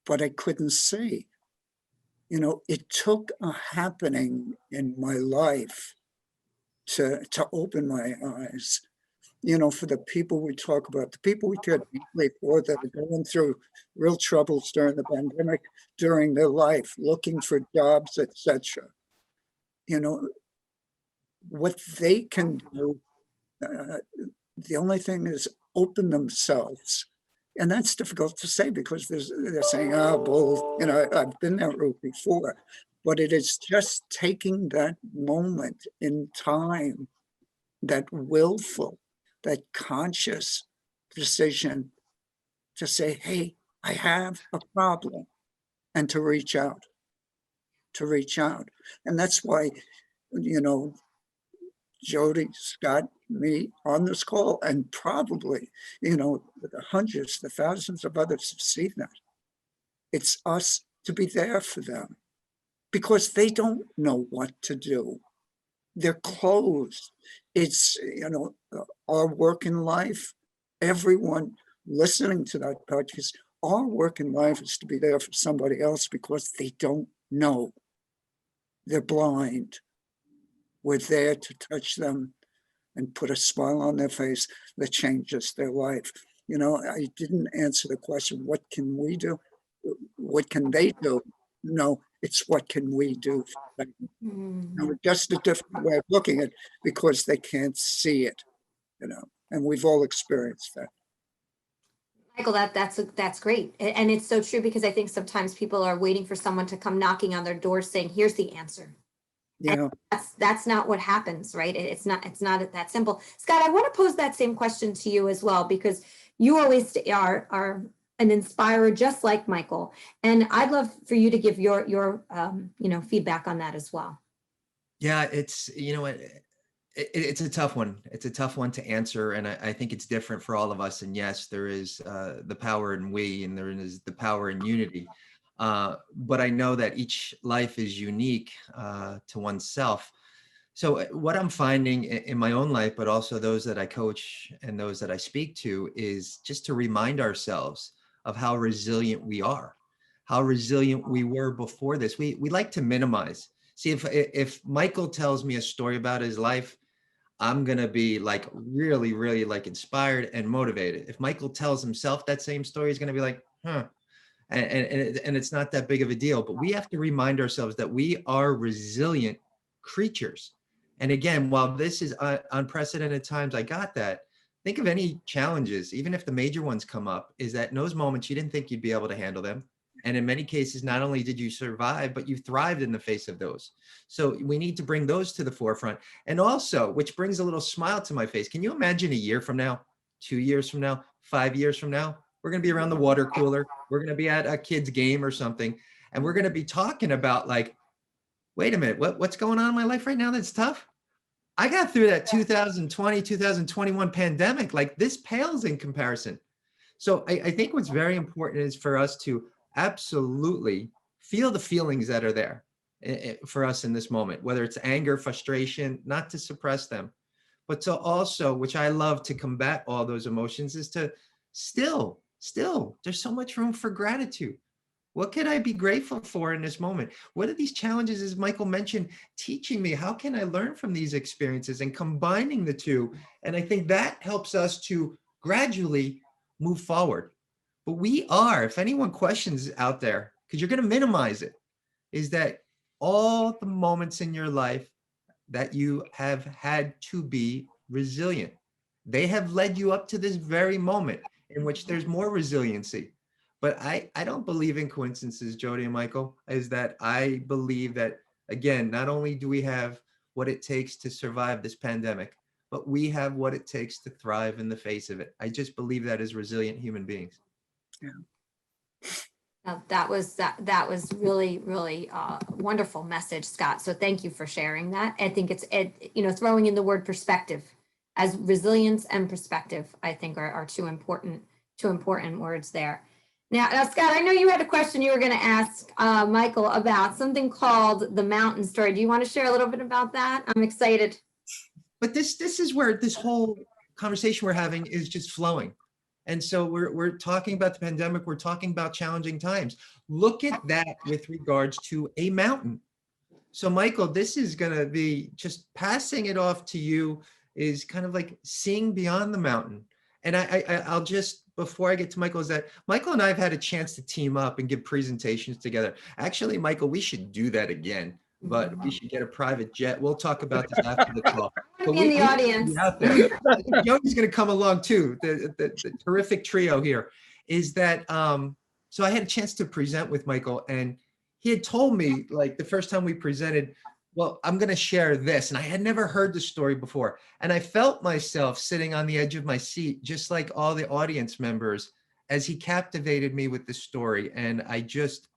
but I couldn't see. It took a happening in my life to open my eyes. For the people we talk about, the people we cared deeply for that are going through real troubles during the pandemic, during their life, looking for jobs, etc. What they can do, the only thing is open themselves. And that's difficult to say because they're saying, oh, well, I've been that route before. But it is just taking that moment in time, that willful, that conscious decision to say, hey, I have a problem, and to reach out. And that's why, Jody, Scott, me on this call, and probably, the hundreds, the thousands of others have seen that. It's us to be there for them because they don't know what to do. They're closed. It's, our work in life, everyone listening to that podcast, our work in life is to be there for somebody else because they don't know. They're blind. We're there to touch them and put a smile on their face that changes their life. I didn't answer the question, what can we do? What can they do? No, it's what can we do for them? Just a different way of looking at it because they can't see it, and we've all experienced that. Michael, that's great. And it's so true because I think sometimes people are waiting for someone to come knocking on their door saying, here's the answer. That's not what happens, right? It's not that simple. Scott, I want to pose that same question to you as well, because you always are an inspirer just like Michael. And I'd love for you to give your feedback on that as well. Yeah, it's a tough one. It's a tough one to answer. And I think it's different for all of us. And yes, there is the power in we, and there is the power in unity. But I know that each life is unique to oneself. So what I'm finding in my own life, but also those that I coach and those that I speak to, is just to remind ourselves of how resilient we are, how resilient we were before this. We like to minimize. See, if Michael tells me a story about his life, I'm going to be like really, really like inspired and motivated. If Michael tells himself that same story, he's going to be like, huh. And it's not that big of a deal, but we have to remind ourselves that we are resilient creatures. And again, while this is unprecedented times, I got that. Think of any challenges, even if the major ones come up, is that in those moments you didn't think you'd be able to handle them. And in many cases, not only did you survive, but you thrived in the face of those. So we need to bring those to the forefront. And also, which brings a little smile to my face, can you imagine a year from now, 2 years from now, 5 years from now? We're going to be around the water cooler. We're going to be at a kid's game or something. And we're going to be talking about like, wait a minute, what's going on in my life right now that's tough? I got through that 2020, 2021 pandemic. Like, this pales in comparison. So I think what's very important is for us to absolutely feel the feelings that are there for us in this moment, whether it's anger, frustration, not to suppress them, but to also, which I love to combat all those emotions, is to still, there's so much room for gratitude. What can I be grateful for in this moment? What are these challenges, as Michael mentioned, teaching me? How can I learn from these experiences and combining the two? And I think that helps us to gradually move forward. But we are, if anyone questions out there, because you're going to minimize it, is that all the moments in your life that you have had to be resilient, they have led you up to this very moment in which there's more resiliency. But I don't believe in coincidences, Jody and Michael, is that I believe that, again, not only do we have what it takes to survive this pandemic, but we have what it takes to thrive in the face of it. I just believe that as resilient human beings. Yeah. That was really, really wonderful message, Scott. So thank you for sharing that. I think it's throwing in the word perspective, as resilience and perspective, I think are two important words there. Now, Scott, I know you had a question you were going to ask Michael about something called the mountain story. Do you want to share a little bit about that? I'm excited. But this is where this whole conversation we're having is just flowing. And so we're talking about the pandemic. We're talking about challenging times. Look at that with regards to a mountain. So Michael, this is going to be just passing it off to you, is kind of like seeing beyond the mountain. And I'll just, before I get to Michael, is that Michael and I have had a chance to team up and give presentations together. Actually, Michael, we should do that again, but we should get a private jet. We'll talk about this after the call. I want to be in the audience. Out there. Joey's going to come along too. The terrific trio here is that, so I had a chance to present with Michael, and he had told me, like, the first time we presented, well, I'm going to share this. And I had never heard the story before. And I felt myself sitting on the edge of my seat, just like all the audience members, as he captivated me with the story. And I just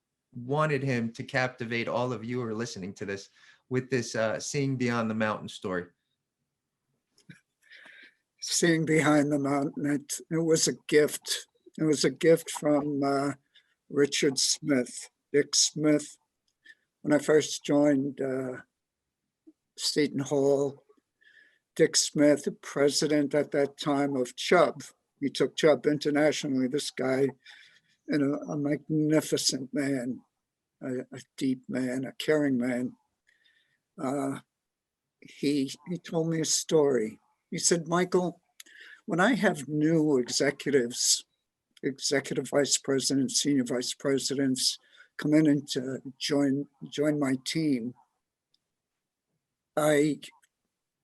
wanted him to captivate all of you who are listening to this with this seeing beyond the mountain story. Seeing behind the mountain, it was a gift. It was a gift from Richard Smith, Dick Smith. When I first joined Seton Hall, Dick Smith, president at that time of Chubb, he took Chubb internationally. This guy, a magnificent man, a deep man, a caring man. He told me a story. He said, Michael, when I have new executives, executive vice presidents, senior vice presidents, come in and to join my team, I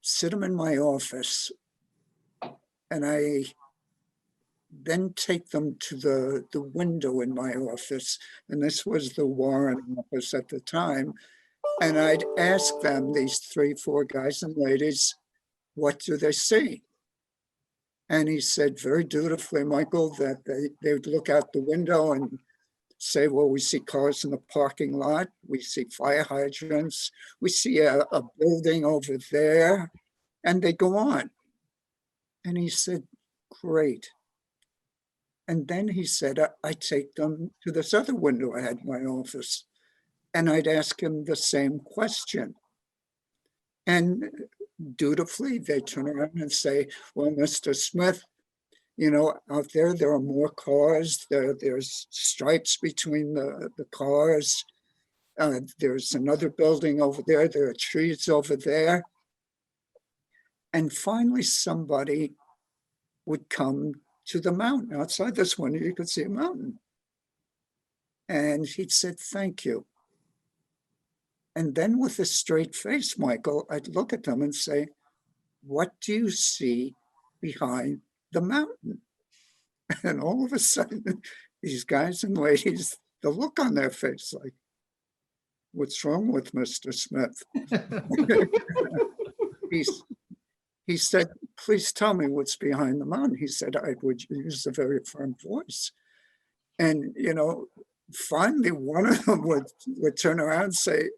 sit them in my office and I then take them to the window in my office. And this was the Warren office at the time. And I'd ask them, these 3-4 guys and ladies, what do they see? And he said very dutifully, Michael, that they would look out the window and say, well, we see cars in the parking lot. We see fire hydrants. We see a building over there. And they go on. And he said, great. And then he said, I take them to this other window I had in my office. And I'd ask him the same question. And dutifully, they turn around and say, well, Mr. Smith, out there are more cars. There's stripes between the cars. There's another building over there. There are trees over there. And finally, somebody would come to the mountain. Outside this window, you could see a mountain. And he'd said, thank you. And then with a straight face, Michael, I'd look at them and say, what do you see behind the mountain? And all of a sudden, these guys and ladies, the look on their face, like, what's wrong with Mr. Smith? He said, please tell me what's behind the mountain. He said, I would use a very firm voice. And, finally, one of them would turn around and say,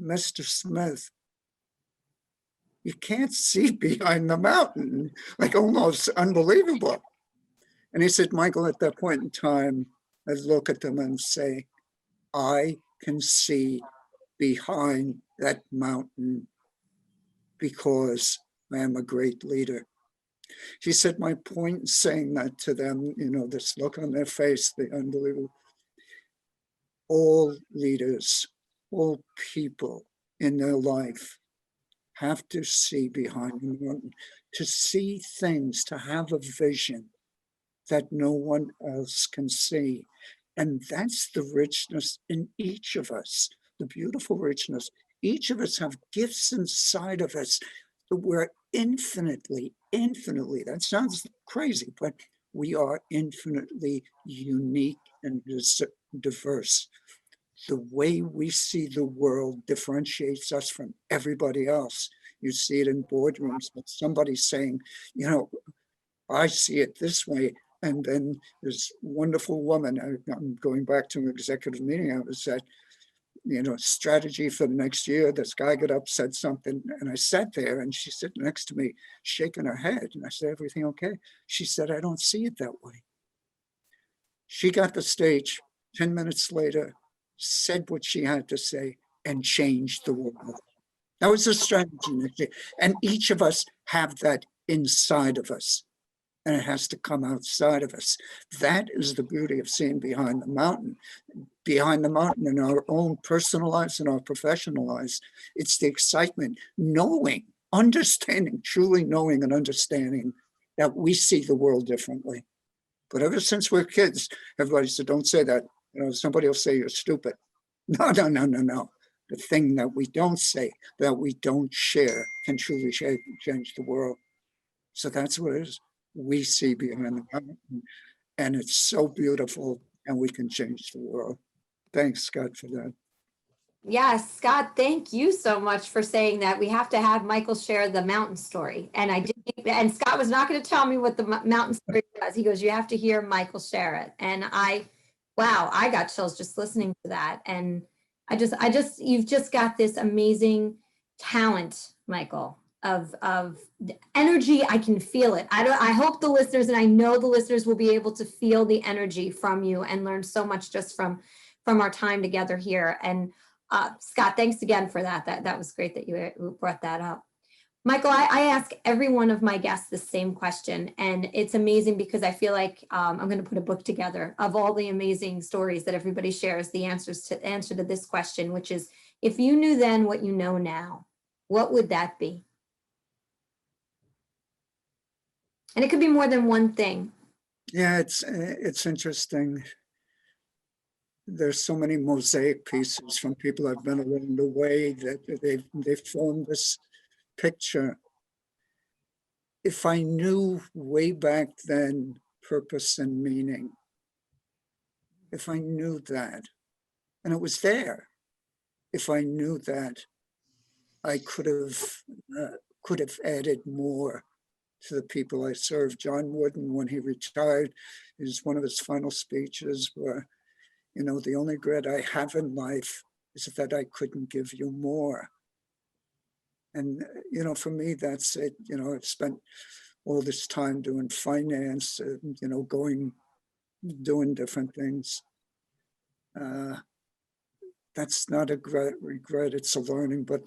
Mr. Smith, you can't see behind the mountain, like almost unbelievable. And he said, Michael, at that point in time, I'd look at them and say, I can see behind that mountain because I am a great leader. He said, my point in saying that to them, this look on their face, the unbelievable, all leaders, all people in their life have to see behind the mountain, to see things, to have a vision that no one else can see. And that's the richness in each of us, the beautiful richness. Each of us have gifts inside of us that we're infinitely, that sounds crazy, but we are infinitely unique and diverse. The way we see the world differentiates us from everybody else. You see it in boardrooms, but somebody's saying, you know, I see it this way. And then this wonderful woman, I'm going back to an executive meeting, I was at, you know, strategy for the next year. This guy got up, said something, and I sat there and she sat next to me, shaking her head. And I said, everything okay? She said, I don't see it that way. She got the stage 10 minutes later, said what she had to say, and changed the world. That was a strategy. And each of us have that inside of us, and it has to come outside of us. That is the beauty of seeing behind the mountain in our own personal lives and our professional lives. It's the excitement, knowing, understanding, truly knowing and understanding that we see the world differently. But ever since we're kids, everybody said, don't say that. You know, somebody will say you're stupid. No. The thing that we don't say, that we don't share, can truly change the world. So that's what it is. We see behind the mountain, and it's so beautiful, and we can change the world. Thanks, Scott, for that. Yes, Scott, thank you so much for saying that. We have to have Michael share the mountain story. And I did, and Scott was not going to tell me what the mountain story was. He goes, you have to hear Michael share it. And wow, I got chills just listening to that. And you've just got this amazing talent, Michael, of energy. I can feel it. I hope the listeners, and I know the listeners will be able to feel the energy from you and learn so much just from our time together here. And Scott, thanks again for that. That was great that you brought that up. Michael, I ask every one of my guests the same question, and it's amazing because I feel like I'm going to put a book together of all the amazing stories that everybody shares, the answer to this question, which is, if you knew then what you know now, what would that be? And it could be more than one thing. Yeah, it's interesting. There's so many mosaic pieces from people I've met along the way that they've formed this picture. If I knew way back then purpose and meaning, if I knew that, and it was there, if I knew that, I could have added more to the people I serve. John Wooden, when he retired, one of his final speeches were, you know, the only regret I have in life is that I couldn't give you more. And, you know, for me, that's it. You know, I've spent all this time doing finance, you know, doing different things. That's not a regret, it's a learning, but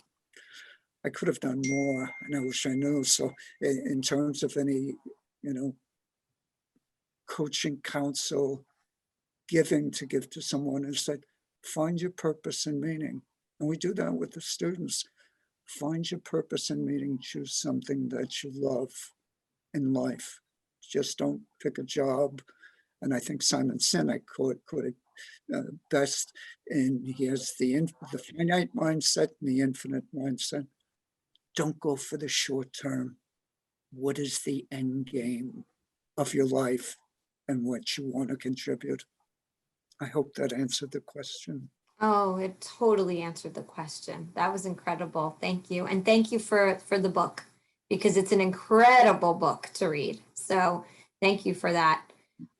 I could have done more, and I wish I knew. So in terms of any, you know, coaching, counsel, giving to give to someone, is that find your purpose and meaning. And we do that with the students. Find your purpose and meaning, choose something that you love in life. Just don't pick a job. And I think Simon Sinek caught it best. And he has the finite mindset and the infinite mindset. Don't go for the short term. What is the end game of your life and what you want to contribute? I hope that answered the question. Oh, it totally answered the question. That was incredible. Thank you. And thank you for the book, because it's an incredible book to read. So thank you for that.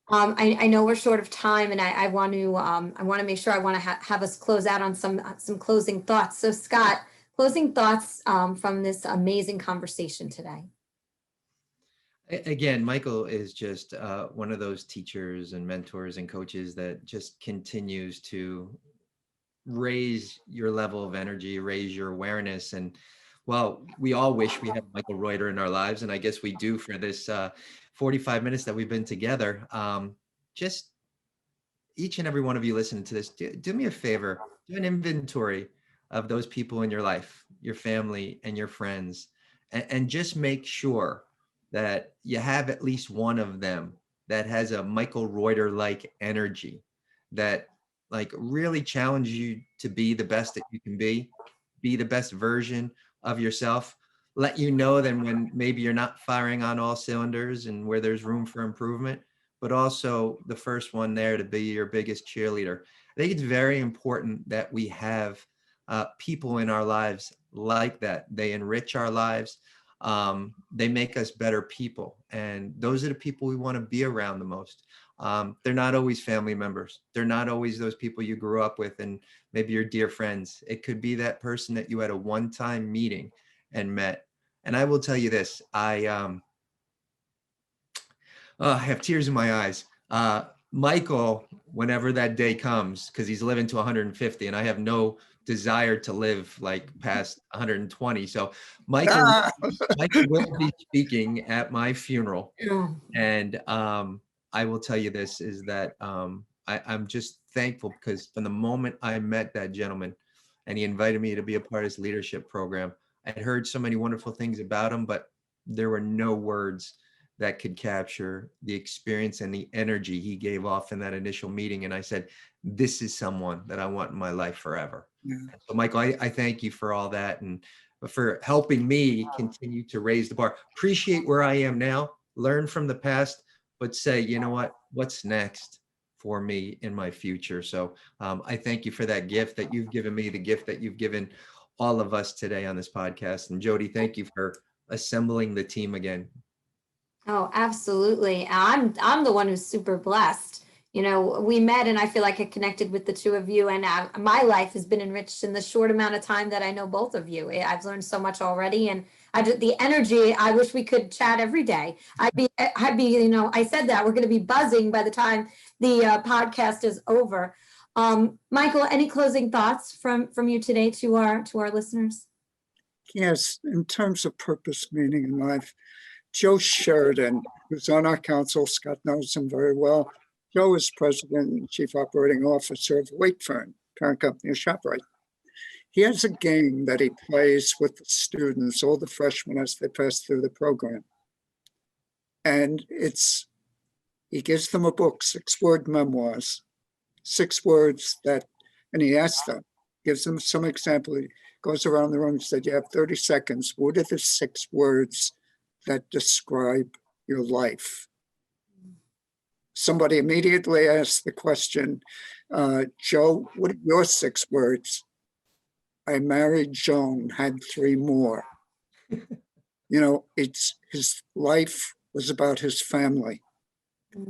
I know we're short of time, and I want to make sure I want to have us close out on some closing thoughts. So Scott, closing thoughts from this amazing conversation today. Again, Michael is just one of those teachers and mentors and coaches that just continues to raise your level of energy, raise your awareness. And well, we all wish we had Michael Reuter in our lives, and I guess we do for this 45 minutes that we've been together. each and every one of you listening to this, do me a favor, do an inventory of those people in your life, your family and your friends, and just make sure that you have at least one of them that has a Michael Reuter-like energy that like really challenges you to be the best that you can be the best version of yourself, let you know then when maybe you're not firing on all cylinders and where there's room for improvement, but also the first one there to be your biggest cheerleader. I think it's very important that we have people in our lives like that. They enrich our lives. They make us better people. And those are the people we want to be around the most. They're not always family members. They're not always those people you grew up with and maybe your dear friends. It could be that person that you had a one-time meeting and met. And I will tell you this, I have tears in my eyes. Michael, whenever that day comes, because he's living to 150 and I have no desire to live like past 120. So Michael will be speaking at my funeral. And I will tell you this is that I'm just thankful because from the moment I met that gentleman and he invited me to be a part of his leadership program, I had heard so many wonderful things about him, but there were no words that could capture the experience and the energy he gave off in that initial meeting. And I said, this is someone that I want in my life forever. Yeah. So Michael, I thank you for all that and for helping me continue to raise the bar, appreciate where I am now, learn from the past, but say, you know what, what's next for me in my future? So I thank you for that gift that you've given me, the gift that you've given all of us today on this podcast. And Jody, thank you for assembling the team again. Oh, absolutely. I'm the one who's super blessed. You know, we met and I feel like I connected with the two of you, and my life has been enriched in the short amount of time that I know both of you. I've learned so much already, and the energy, I wish we could chat every day. I'd be, you know, I said that we're going to be buzzing by the time the podcast is over. Michael, any closing thoughts from you today to our listeners? Yes, in terms of purpose, meaning in life, Joe Sheridan, who's on our council, Scott knows him very well. Joe is president and chief operating officer of Wakefern, parent company of ShopRite. He has a game that he plays with the students, all the freshmen as they pass through the program. And he gives them a book, 6-word memoirs, 6 words that, and he asks them, gives them some example. He goes around the room and said, you have 30 seconds. What are the 6 words that describe your life? Somebody immediately asked the question, Joe, what are your 6 words? I married Joan, had 3 more. You know, his life was about his family.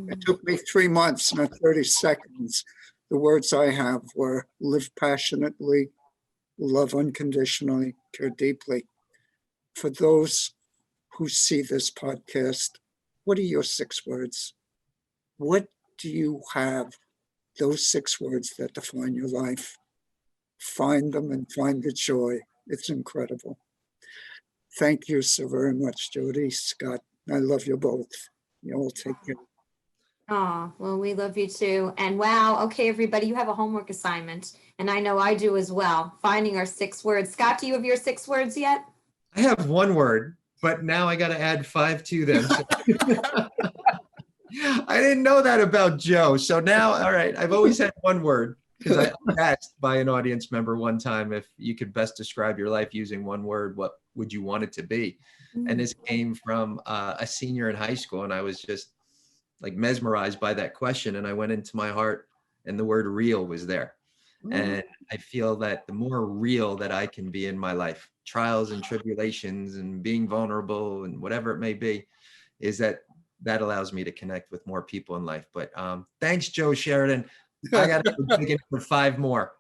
It took me 3 months, not 30 seconds. The words I have were live passionately, love unconditionally, care deeply. For those who see this podcast, what are your 6 words? What do you have, those 6 words that define your life? Find them and find the joy. It's incredible. Thank you so very much, Jody, Scott. I love you both. You all take care. Oh, well, we love you too. And wow, okay, everybody, you have a homework assignment. And I know I do as well, finding our 6 words. Scott, do you have your 6 words yet? I have 1 word, but now I got to add 5 to them. So. I didn't know that about Joe. So now, all right, I've always had 1 word because I was asked by an audience member one time if you could best describe your life using 1 word, what would you want it to be? And this came from a senior in high school, and I was just like mesmerized by that question. And I went into my heart and the word real was there. And I feel that the more real that I can be in my life, trials and tribulations and being vulnerable and whatever it may be, is that allows me to connect with more people in life. But thanks, Joe Sheridan. I got to dig in for 5 more.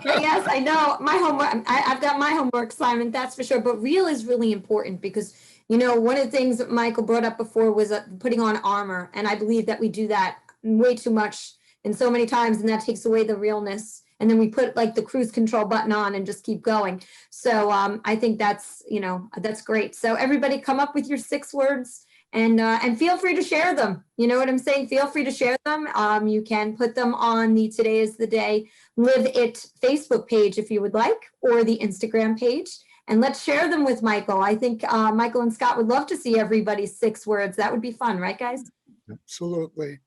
Yes, I know. My homework, I've got my homework assignment, that's for sure. But real is really important because, you know, one of the things that Michael brought up before was putting on armor. And I believe that we do that way too much and so many times, and that takes away the realness. And then we put like the cruise control button on and just keep going. So I think that's, you know, that's great. So everybody come up with your 6 words And feel free to share them. You know what I'm saying? Feel free to share them. You can put them on the Today is the Day Live It Facebook page if you would like, or the Instagram page. And let's share them with Michael. I think Michael and Scott would love to see everybody's 6 words. That would be fun, right, guys? Absolutely.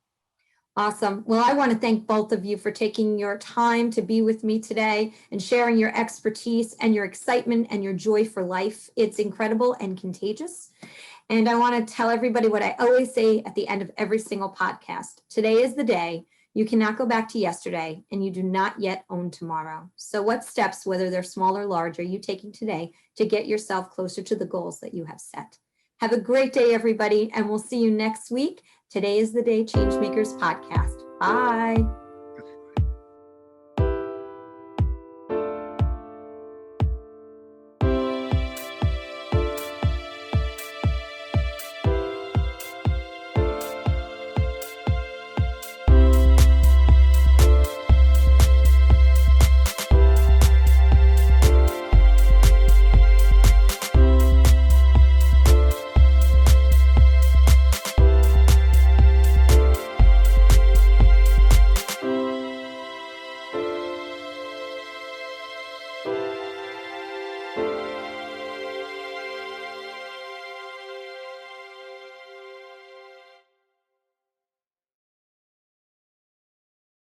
Awesome. Well, I want to thank both of you for taking your time to be with me today and sharing your expertise and your excitement and your joy for life. It's incredible and contagious. And I want to tell everybody what I always say at the end of every single podcast. Today is the day. You cannot go back to yesterday, and you do not yet own tomorrow. So what steps, whether they're small or large, are you taking today to get yourself closer to the goals that you have set? Have a great day, everybody, and we'll see you next week. Today is the Day Changemakers podcast. Bye.